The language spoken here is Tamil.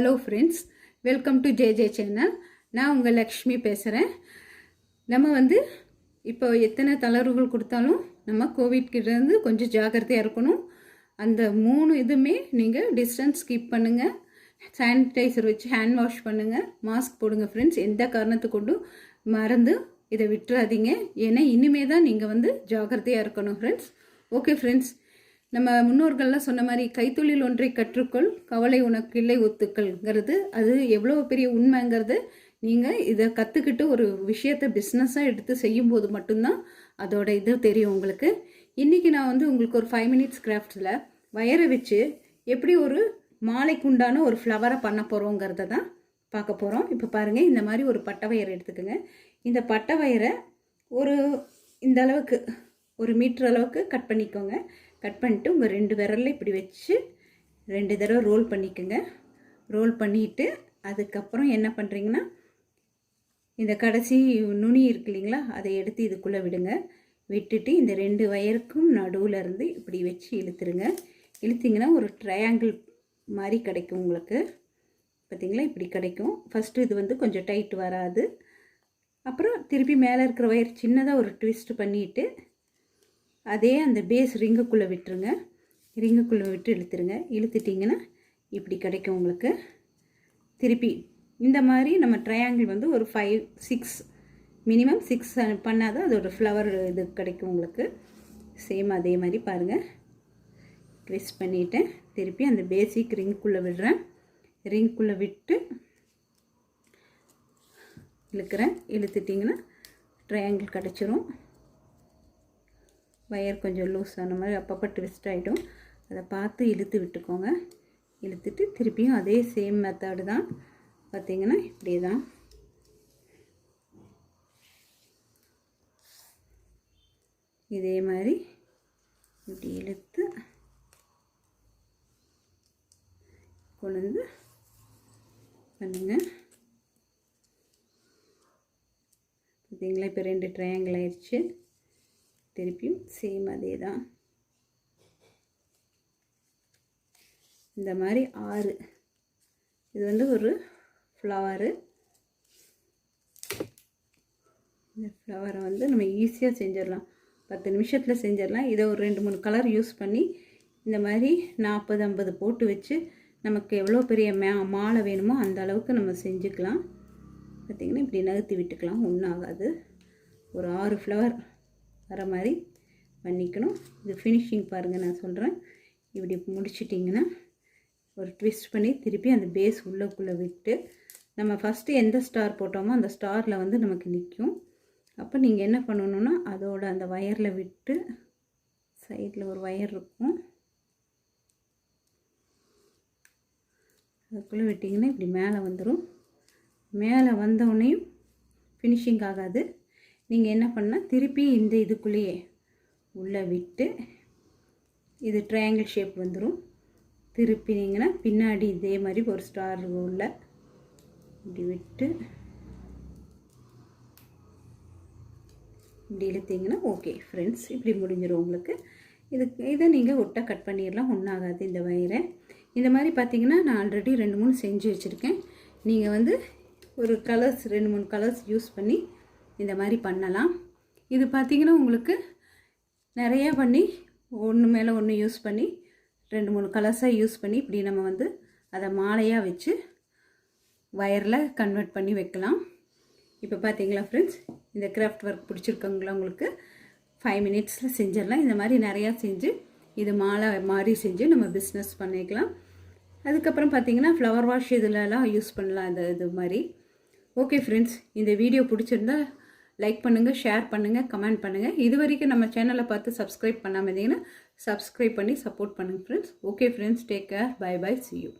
Hello friends, welcome to JJ channel. நான் உங்கள் லக்ஷ்மி பேசுகிறேன். நம்ம வந்து இப்போ எத்தனை தளர்வுகள் கொடுத்தாலும் நம்ம கோவிட்கிட்டேருந்து கொஞ்சம் ஜாக்கிரதையாக இருக்கணும். அந்த 3 இதுவுமே நீங்கள் டிஸ்டன்ஸ் கீப் பண்ணுங்கள், சானிடைசர் வச்சு ஹேண்ட் வாஷ் பண்ணுங்கள், மாஸ்க் போடுங்க ஃப்ரெண்ட்ஸ். எந்த காரணத்தை கொண்டும் மறந்து இதை விட்டுறாதீங்க. ஏன்னா இனிமே தான் நீங்கள் வந்து ஜாக்கிரதையாக இருக்கணும் ஃப்ரெண்ட்ஸ். ஓகே ஃப்ரெண்ட்ஸ், நம்ம முன்னோர்கள்லாம் சொன்ன மாதிரி கைத்தொழில் ஒன்றை கற்றுக்கொள், கவலை உனக்கு இல்லை ஒத்துக்கள்ங்கிறது அது எவ்வளோ பெரிய உண்மைங்கிறது நீங்கள் இதை கற்றுக்கிட்டு ஒரு விஷயத்தை பிஸ்னஸாக எடுத்து செய்யும்போது மட்டும்தான் அதோட இது தெரியும் உங்களுக்கு. இன்றைக்கி நான் வந்து உங்களுக்கு ஒரு 5 minutes கிராஃப்ட்ஸில் வயரை வச்சு எப்படி ஒரு மாலைக்கு உண்டான ஒரு ஃப்ளவரை பண்ண போகிறோங்கிறத தான் பார்க்க போகிறோம். இப்போ பாருங்கள், இந்த மாதிரி ஒரு பட்டை வயரை எடுத்துக்கோங்க. இந்த பட்டை வயரை ஒரு இந்த அளவுக்கு 1 மீட்டர் அளவுக்கு கட் பண்ணிக்கோங்க. கட் பண்ணிவிட்டு உங்கள் 2 விரலில் இப்படி வச்சு 2 தடவை ரோல் பண்ணிக்கோங்க. ரோல் பண்ணிவிட்டு அதுக்கப்புறம் என்ன பண்ணுறீங்கன்னா, இந்த கடைசி நுனி இருக்கு இல்லைங்களா, அதை எடுத்து இதுக்குள்ளே விடுங்க. விட்டுட்டு இந்த 2 வயருக்கும் நடுவில் இருந்து இப்படி வச்சு இழுத்துருங்க. இழுத்திங்கன்னா ஒரு ட்ரையாங்கிள் மாதிரி கிடைக்கும் உங்களுக்கு. பார்த்திங்களா, இப்படி கிடைக்கும். ஃபஸ்ட்டு இது வந்து கொஞ்சம் டைட் வராது. அப்புறம் திருப்பி மேலே இருக்கிற வயர் சின்னதாக ஒரு ட்விஸ்ட் பண்ணிவிட்டு அதே அந்த பேஸ் ரிங்குக்குள்ளே விட்டுருங்க. ரிங்குக்குள்ளே விட்டு இழுத்துருங்க. இழுத்துட்டிங்கன்னா இப்படி கிடைக்கும் உங்களுக்கு. திருப்பி இந்த மாதிரி நம்ம ட்ரையாங்கிள் வந்து ஒரு 5, 6 மினிமம் 6 பண்ணால் தான் அதோட ஃப்ளவர் இது கிடைக்கும் உங்களுக்கு. சேம் அதே மாதிரி பாருங்கள், ட்விஸ்ட் பண்ணிவிட்டேன். திருப்பி அந்த பேசிக் ரிங்குக்குள்ளே விடுறேன். ரிங்குக்குள்ளே விட்டு இழுக்கிறேன். இழுத்துட்டிங்கன்னா ட்ரையாங்கிள் கிடச்சிரும். வயர் கொஞ்சம் லூஸ் ஆன மாதிரி அப்பப்போ ட்விஸ்ட் ஆகிடும். அதை பார்த்து இழுத்து விட்டுக்கோங்க. இழுத்துட்டு திருப்பியும் அதே சேம் மெத்தடு தான். பார்த்திங்கன்னா இப்படி தான். இதே மாதிரி இப்படி இழுத்து கொண்டு வந்து பண்ணுங்கள். பார்த்திங்களா, இப்போ 2 ட்ரையாங்கிள் ஆயிடுச்சு. திருப்பியும் சேம் அதே தான். இந்த மாதிரி 6. இது வந்து ஒரு ஃப்ளவரு. இந்த ஃப்ளவரை வந்து நம்ம ஈஸியாக செஞ்சிடலாம். 10 நிமிஷத்தில் செஞ்சிடலாம். இதை ஒரு 2-3 கலர் யூஸ் பண்ணி இந்த மாதிரி 40-50 போட்டு வச்சு நமக்கு எவ்வளோ பெரிய மாலை வேணுமோ அந்த அளவுக்கு நம்ம செஞ்சுக்கலாம். பார்த்திங்கன்னா இப்படி நகர்த்தி விட்டுக்கலாம், ஒன்றும் ஆகாது. ஒரு 6 ஃப்ளவர் வர மாதிரி பண்ணிக்கணும். இது ஃபினிஷிங் பாருங்கள், நான் சொல்கிறேன். இப்படி முடிச்சிட்டிங்கன்னா ஒரு ட்விஸ்ட் பண்ணி திருப்பி அந்த பேஸ் உள்ளக்குள்ளே விட்டு நம்ம ஃபஸ்ட்டு எந்த ஸ்டார் போட்டோமோ அந்த ஸ்டாரில் வந்து நமக்கு நிற்கும். அப்போ நீங்கள் என்ன பண்ணணுன்னா, அதோட அந்த வயரில் விட்டு சைடில் ஒரு வயர் இருக்கும், அதுக்குள்ளே விட்டிங்கன்னா இப்படி மேலே வந்துடும். மேலே வந்தோடனையும் ஃபினிஷிங் ஆகாது. நீங்கள் என்ன பண்ணால் திருப்பி இந்த இதுக்குள்ளேயே உள்ளே விட்டு இது ட்ரையாங்கிள் ஷேப் வந்துடும். திருப்பினீங்கன்னா பின்னாடி இதே மாதிரி ஒரு ஸ்டார் உள்ள இப்படி விட்டு இப்படி இழுத்திங்கன்னா ஓகே ஃப்ரெண்ட்ஸ், இப்படி முடிஞ்சிடும் உங்களுக்கு. இதை நீங்கள் ஒட்டா கட் பண்ணிடலாம், ஒன்றாகாது இந்த வயரை. இந்த மாதிரி பார்த்திங்கன்னா நான் ஆல்ரெடி 2-3 செஞ்சு வச்சுருக்கேன். நீங்கள் வந்து ஒரு கலர்ஸ் 2-3 கலர்ஸ் யூஸ் பண்ணி இந்த மாதிரி பண்ணலாம். இது பார்த்திங்கன்னா உங்களுக்கு நிறையா பண்ணி ஒன்று மேலே ஒன்று யூஸ் பண்ணி 2-3 கலர்ஸாக யூஸ் பண்ணி இப்படி நம்ம வந்து அதை மாலையாக வச்சு வயரில் கன்வெர்ட் பண்ணி வைக்கலாம். இப்போ பார்த்தீங்களா ஃப்ரெண்ட்ஸ், இந்த கிராஃப்ட் ஒர்க் பிடிச்சிருக்கவங்களா உங்களுக்கு 5 minutesல செஞ்சிடலாம். இந்த மாதிரி நிறையா செஞ்சு இது மாலை மாதிரி செஞ்சு நம்ம பிஸ்னஸ் பண்ணிக்கலாம். அதுக்கப்புறம் பார்த்திங்கன்னா ஃப்ளவர் வாஷ் இதிலலாம் யூஸ் பண்ணலாம் இது மாதிரி. ஓகே ஃப்ரெண்ட்ஸ், இந்த வீடியோ பிடிச்சிருந்தா லைக் பண்ணுங்கள், ஷேர் பண்ணுங்கள், கமெண்ட் பண்ணுங்கள். இது வரைக்கும் நம்ம சேனலை பார்த்து சப்ஸ்கிரைப் பண்ணாமல் இருந்தீங்கன்னா சப்ஸ்கிரைப் பண்ணி சப்போர்ட் பண்ணுங்கள் friends. Okay friends, take care, bye bye, see you.